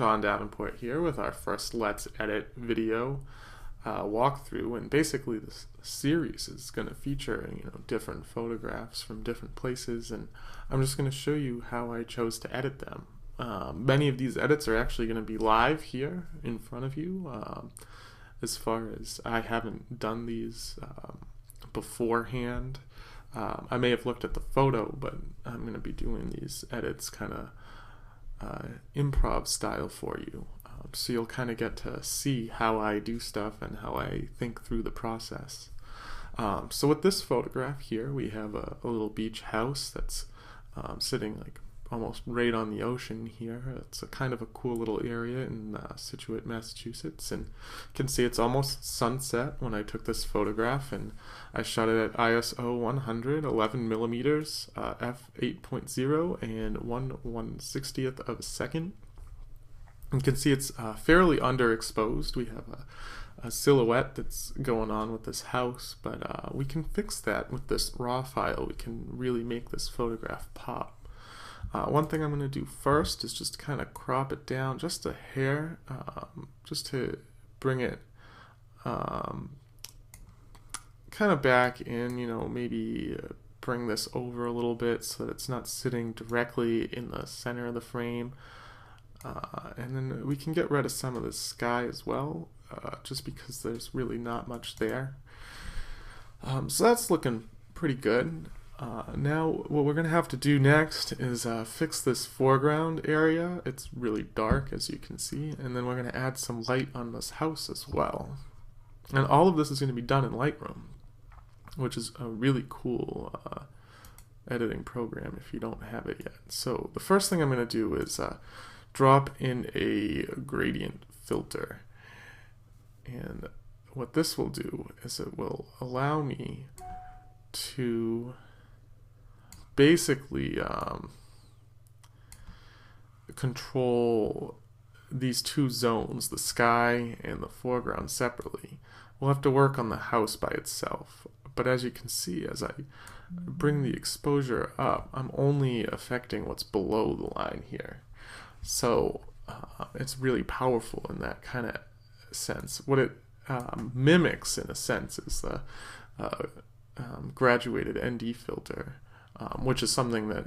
John Davenport here with our first Let's Edit video walkthrough, and basically this series is going to feature different photographs from different places, and I'm just going to show you how I chose to edit them. Many of these edits are actually going to be live here in front of you, as far as I haven't done these beforehand. I may have looked at the photo, but I'm going to be doing these edits kind of improv style for you. So you'll kind of get to see how I do stuff and how I think through the process. So with this photograph here, we have a little beach house that's sitting like almost right on the ocean here. It's a kind of a cool little area in Scituate, Massachusetts, and you can see it's almost sunset when I took this photograph, and I shot it at ISO 100, 11 millimeters, f8.0, and 1/160th of a second. You can see it's fairly underexposed. We have a silhouette that's going on with this house, but we can fix that with this raw file. We can really make this photograph pop. One thing I'm going to do first is just kind of crop it down just a hair, just to bring it kind of back in, maybe bring this over a little bit so that it's not sitting directly in the center of the frame. And then we can get rid of some of the sky as well, just because there's really not much there. So that's looking pretty good. Now what we're going to have to do next is fix this foreground area. It's really dark, as you can see, and then we're going to add some light on this house as well. And all of this is going to be done in Lightroom, which is a really cool editing program if you don't have it yet. So the first thing I'm going to do is drop in a gradient filter, and what this will do is it will allow me to basically control these two zones, the sky and the foreground, separately. We'll have to work on the house by itself, but as you can see, as I bring the exposure up, I'm only affecting what's below the line here. So it's really powerful in that kind of sense. What it mimics, in a sense, is the graduated ND filter, which is something that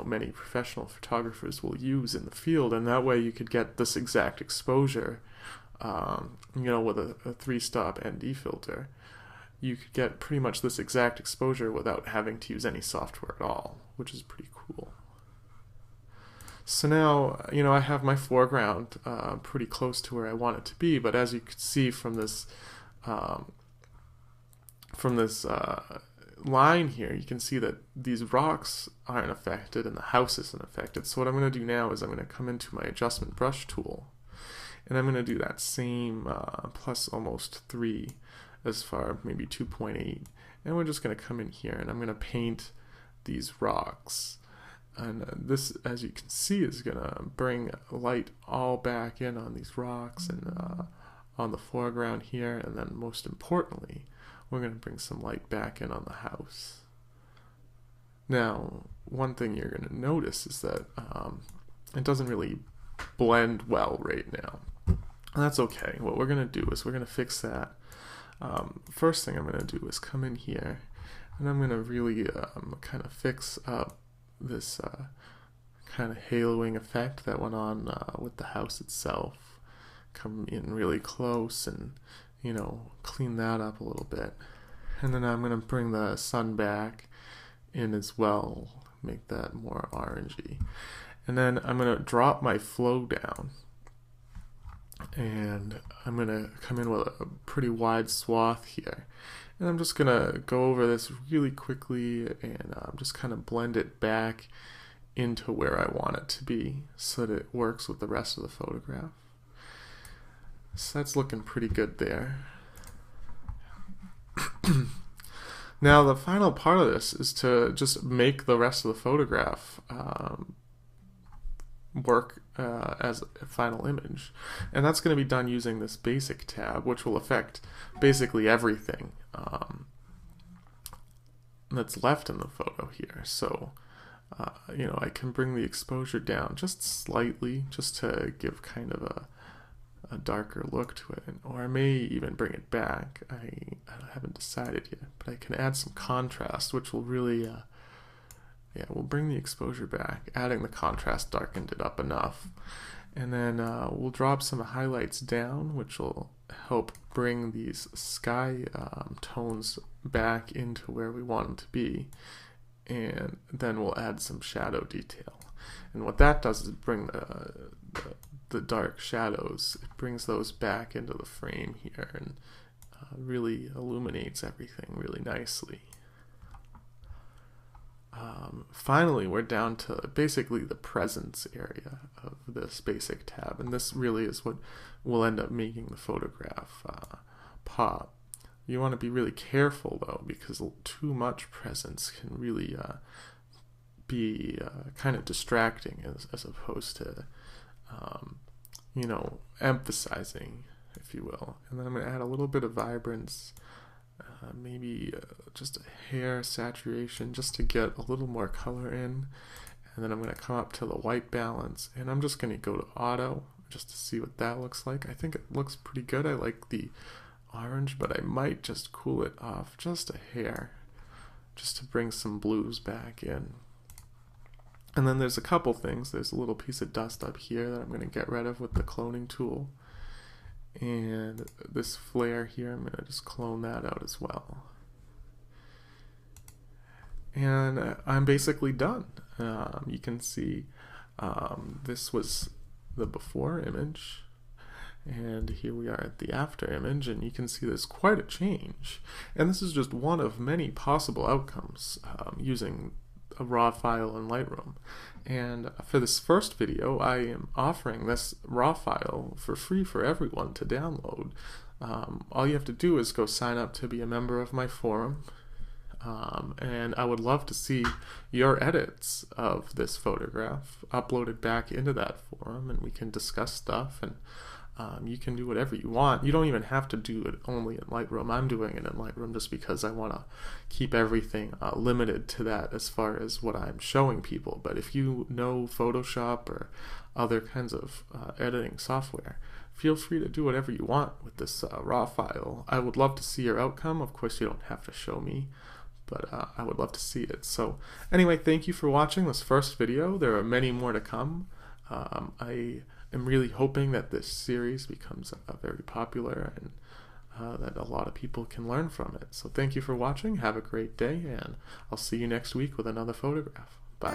many professional photographers will use in the field, and that way you could get this exact exposure. With a 3-stop ND filter, you could get pretty much this exact exposure without having to use any software at all, which is pretty cool. So now, I have my foreground pretty close to where I want it to be, but as you can see from this line here, you can see that these rocks aren't affected and the house isn't affected. So what I'm going to do now is I'm going to come into my adjustment brush tool, and I'm going to do that same plus almost 3 as far, maybe 2.8, and we're just going to come in here and I'm going to paint these rocks. And this, as you can see, is going to bring light all back in on these rocks and on the foreground here, and then most importantly, we're going to bring some light back in on the house. Now, one thing you're going to notice is that it doesn't really blend well right now. And that's okay. What we're going to do is we're going to fix that. First thing I'm going to do is come in here, and I'm going to really kind of fix up this kind of haloing effect that went on with the house itself. Come in really close and clean that up a little bit, and then I'm going to bring the sun back in as well, make that more orangey, and then I'm going to drop my flow down, and I'm going to come in with a pretty wide swath here, and I'm just going to go over this really quickly and just kind of blend it back into where I want it to be so that it works with the rest of the photograph. So that's looking pretty good there. Now the final part of this is to just make the rest of the photograph work as a final image, and that's going to be done using this basic tab, which will affect basically everything that's left in the photo here. So I can bring the exposure down just slightly, just to give kind of a darker look to it, or I may even bring it back. I haven't decided yet, but I can add some contrast, which will really, we'll bring the exposure back. Adding the contrast darkened it up enough, and then we'll drop some highlights down, which will help bring these sky tones back into where we want them to be. And then we'll add some shadow detail. And what that does is bring the dark shadows, it brings those back into the frame here and really illuminates everything really nicely. Finally, we're down to basically the presence area of this basic tab, and this really is what will end up making the photograph pop. You want to be really careful though, because too much presence can really be kind of distracting as opposed to, emphasizing, if you will. And then I'm going to add a little bit of vibrance, maybe just a hair saturation, just to get a little more color in. And then I'm going to come up to the white balance, and I'm just going to go to auto just to see what that looks like. I think it looks pretty good. I like the orange, but I might just cool it off just a hair, just to bring some blues back in. And then there's a couple things. There's a little piece of dust up here that I'm going to get rid of with the cloning tool, and this flare here, I'm going to just clone that out as well. And I'm basically done. You can see this was the before image, and here we are at the after image, and you can see there's quite a change. And this is just one of many possible outcomes using a raw file in Lightroom. And for this first video, I am offering this raw file for free for everyone to download. All you have to do is go sign up to be a member of my forum, and I would love to see your edits of this photograph uploaded back into that forum, and we can discuss stuff, and you can do whatever you want. You don't even have to do it only in Lightroom. I'm doing it in Lightroom just because I want to keep everything limited to that as far as what I'm showing people. But if you know Photoshop or other kinds of editing software, feel free to do whatever you want with this raw file. I would love to see your outcome. Of course, you don't have to show me, but I would love to see it. So anyway, thank you for watching this first video. There are many more to come. I'm really hoping that this series becomes very popular, and that a lot of people can learn from it. So thank you for watching. Have a great day, and I'll see you next week with another photograph. Bye.